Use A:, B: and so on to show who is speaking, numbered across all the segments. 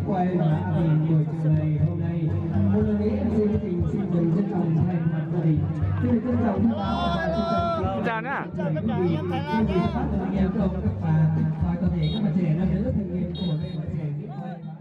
A: quay và vì buổi chiều ngày hôm nay, một lần nữa em xin xin được trân trọng thay mặt gia đình xin được trân trọng thông báo và trân trọng quý vị phát anh em công và toàn thể các bạn trẻ nam nữ thành viên của đây bạn trẻ biết quay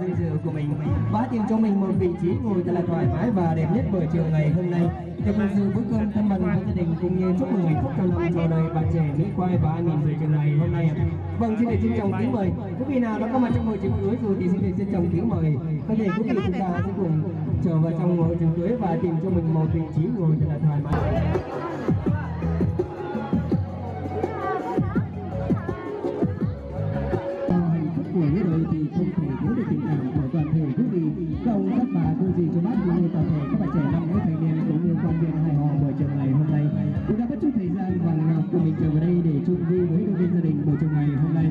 A: vinh dự của mình và tìm cho mình một vị trí ngồi thật là thoải mái và đẹp nhất buổi chiều ngày hôm nay để cùng dự bữa cơm thân mật với gia đình cũng như chúc mừng hạnh phúc trong năm cho đời bạn trẻ Mỹ Quay và An Nhìn buổi chiều ngày hôm nay. Vâng, xin được trân trọng kính mời quý vị nào đã có mặt trong hội trường cưới rồi thì xin được trân trọng kính mời có thể quý vị chúng ta sẽ cùng trở vào trong hội trường cưới và tìm cho mình một vị trí ngồi thật là thoải mái.
B: Của người đời thì không thể thiếu được tình cảm của toàn thể quý vị, các ông các bà cô dì chú bác cũng như toàn thể các bạn trẻ nam nữ thanh niên cũng như quan viên hài hòa buổi chiều ngày hôm nay cũng đã mất chút thời gian vàng ngọc của mình trở về đây để chung vui với đôi bên gia đình buổi chiều ngày hôm nay.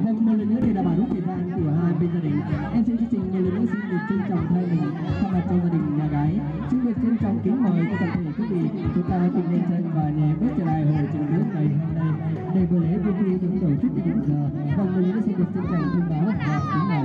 B: Vâng, một lần nữa để đảm bảo đúng thời gian của hai bên gia đình, em xin chương trình một lần nữa xin được trân trọng thay mình thay mặt cho gia đình nhà gái xin được trân trọng kính mời các toàn thể quý vị chúng ta cùng lên chân và nhẹ bước trở lại hội trường cưới ngày hôm nay để buổi lễ vui vui chúng tổ chức đến giờ. Vâng, một lần nữa xin được trân trọng thông báo và kính mời.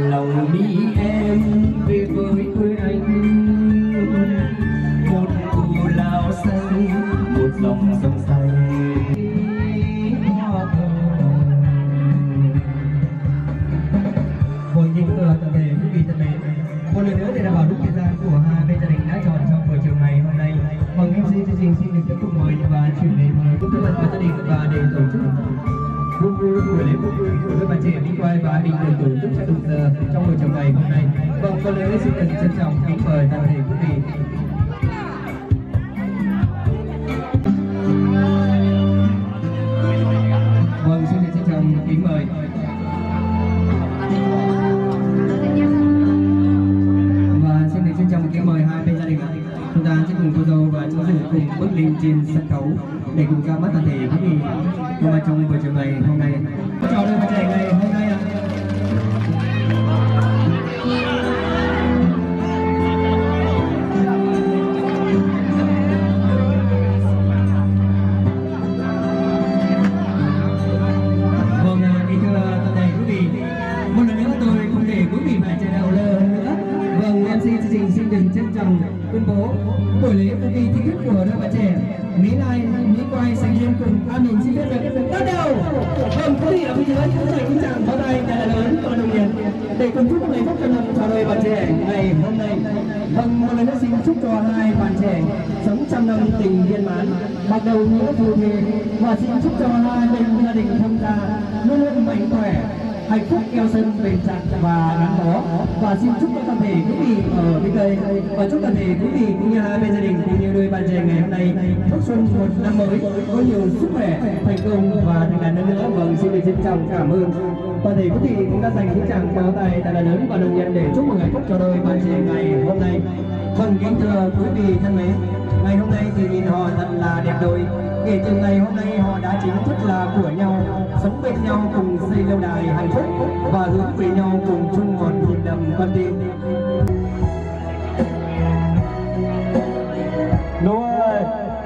A: Lòng đi em về với quê anh, một cù lao xanh, một dòng sông xanh hoa thơm. Vâng, nhưng toàn thể quý vị thân mến, một lần nữa để đảm bảo đúng thời gian của hai bên gia đình đã chọn trong buổi chiều ngày hôm nay. Vâng, em xin chương trình xin được tiếp tục mời và chuyển đến mời các thân mật với gia đình và để tổ chức buổi lễ vui của các bạn trẻ Mỹ Quay và An Ninh được tổ chức sẽ đúng giờ trong buổi chiều ngày hôm nay. Vâng, một lần nữa xin được trân trọng kính mời toàn thể quý vị chúng ta sẽ cùng cô dâu và chú rể cùng bước lên trên sân khấu để cùng ra mắt toàn thể quý vị cùng ở trong buổi chiều ngày hôm nay. Chào đôi bạn trẻ ngày hôm nay ạ. Xin được trân trọng tuyên bố buổi lễ cuộc thi thi thức của đôi bạn trẻ Mỹ Lai, Mỹ Quay, Sánh Liên cùng Amin xin phép được bắt đầu. Vâng, quý vị ở phía dưới chúng ta kính chào pháo tay thật là lớn và nồng nhiệt để cùng chúc ngày phúc tràn cho đôi bạn trẻ ngày hôm nay. Vâng, một lần nữa xin chúc cho hai bạn trẻ sống trăm năm tình viên mãn, bắt đầu nghĩa phù thề và xin chúc cho hai bên gia đình thông gia luôn luôn mạnh khỏe, hạnh phúc keo sơn bền chặt và gắn bó. Và xin chúc cho toàn thể quý vị ở bên đây và chúc toàn thể quý vị cũng như hai bên gia đình cũng như đôi bạn trẻ ngày hôm nay chúc xuân một năm mới có nhiều sức khỏe, thành công và thành đạt nữa. Vâng, xin được trân trọng cảm ơn toàn thể quý vị cũng đã dành những tràng pháo tay thật là lớn và nồng nhiệt để chúc mừng hạnh phúc cho đôi bạn trẻ ngày hôm nay. Vâng, kính thưa quý vị thân mến, ngày hôm nay thì nhìn họ thật là đẹp đôi. Kể từ ngày hôm nay họ đã chính thức là của nhau, sống bên nhau cùng xây lâu đài hạnh phúc và hướng về nhau cùng chung một nhịp đập con tim.
C: Nó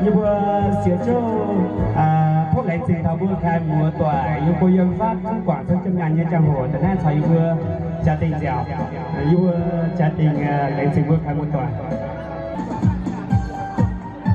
C: như vừa sửa cho thuốc lấy tiền thảo vừa khai mùa tuổi như cô dân phát quảng thân trong ngàn như trang hồ tận hai thầy vừa gia tình dẻo như vừa gia tình lấy tiền vừa khai mùa tuổi.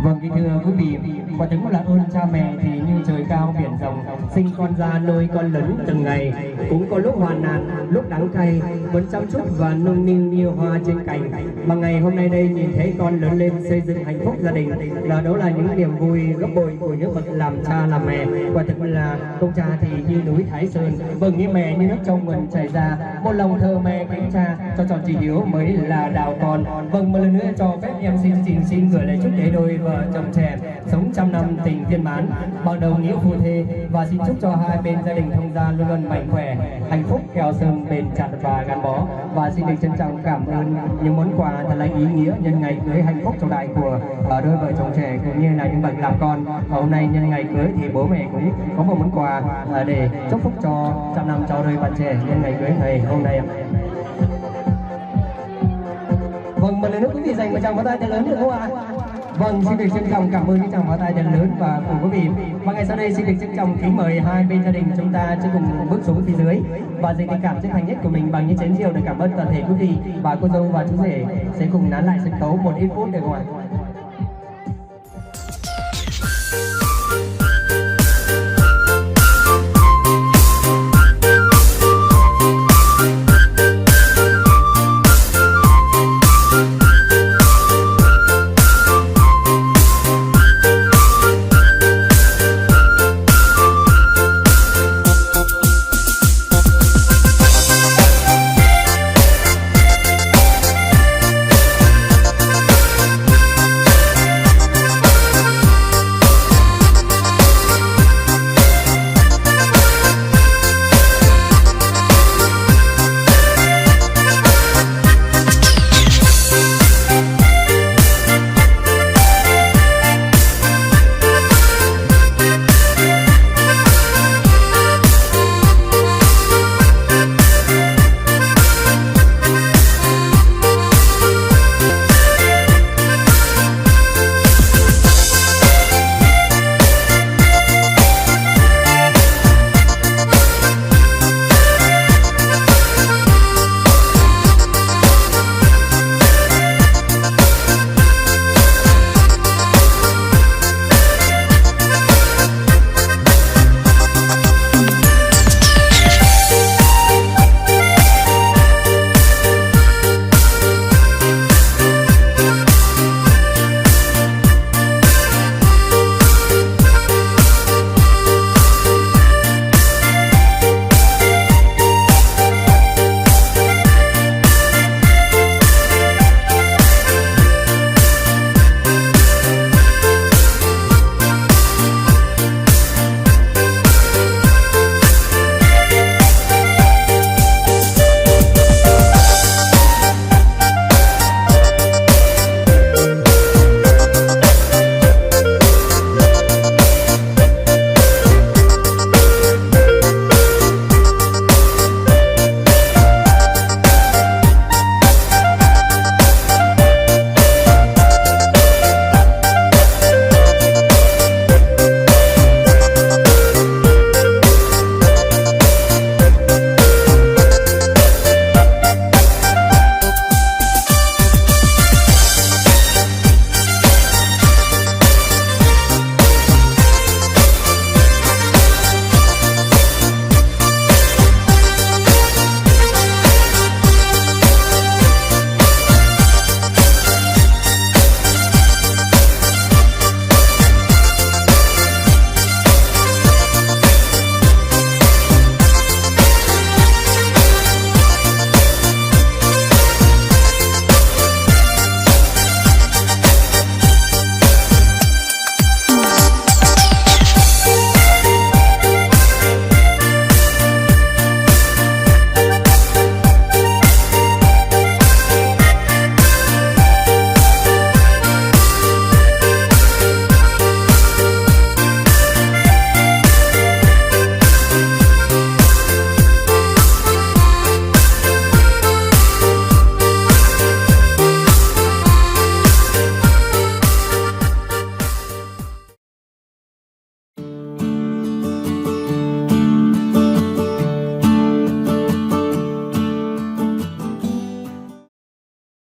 A: Vâng, kính thưa quý vị, quả thực là ơn cha mẹ thì như trời cao biển rộng, sinh con ra nuôi con lớn từng ngày, cũng có lúc hoàn nạn, lúc đắng cay, vẫn chăm chút và nâng niu như hoa trên cành. Mà ngày hôm nay đây nhìn thấy con lớn lên xây dựng hạnh phúc gia đình, đó là những niềm vui gấp bội của những bậc làm cha làm mẹ. Quả thực là công cha thì như núi Thái Sơn, vâng như mẹ như nước trong nguồn chảy ra, một lòng thơ mẹ kính cha cho tròn chỉ hiếu mới là đạo con. Vâng, một lần nữa cho phép em xin gửi lời chúc để đôi vợ chồng trẻ sống trăm năm tình viên mãn, bao đầu nghĩa phu thê, và xin chúc cho hai bên gia đình thông gia luôn luôn mạnh khỏe, hạnh phúc keo sơn bền chặt và gắn bó. Và xin được trân trọng cảm ơn những món quà thật là ý nghĩa nhân ngày cưới hạnh phúc trọng đại của đôi vợ chồng trẻ cũng như là những bậc làm con. Và hôm nay nhân ngày cưới thì bố mẹ cũng có một món quà để chúc phúc cho trăm năm cho đôi bạn trẻ nhân ngày cưới ngày hôm nay. Vâng, một lần nữa quý vị dành một tràng pháo tay thật lớn được không ạ? Vâng, xin được trân trọng cảm ơn những tràng pháo tay thật lớn và của quý vị. Và ngay sau đây xin được trân trọng kính mời hai bên gia đình chúng ta sẽ cùng bước xuống phía dưới và dành tình cảm chân thành nhất của mình bằng những chén rượu để cảm ơn toàn thể quý vị và cô dâu và chú rể sẽ cùng nán lại sân khấu một ít phút được không ạ?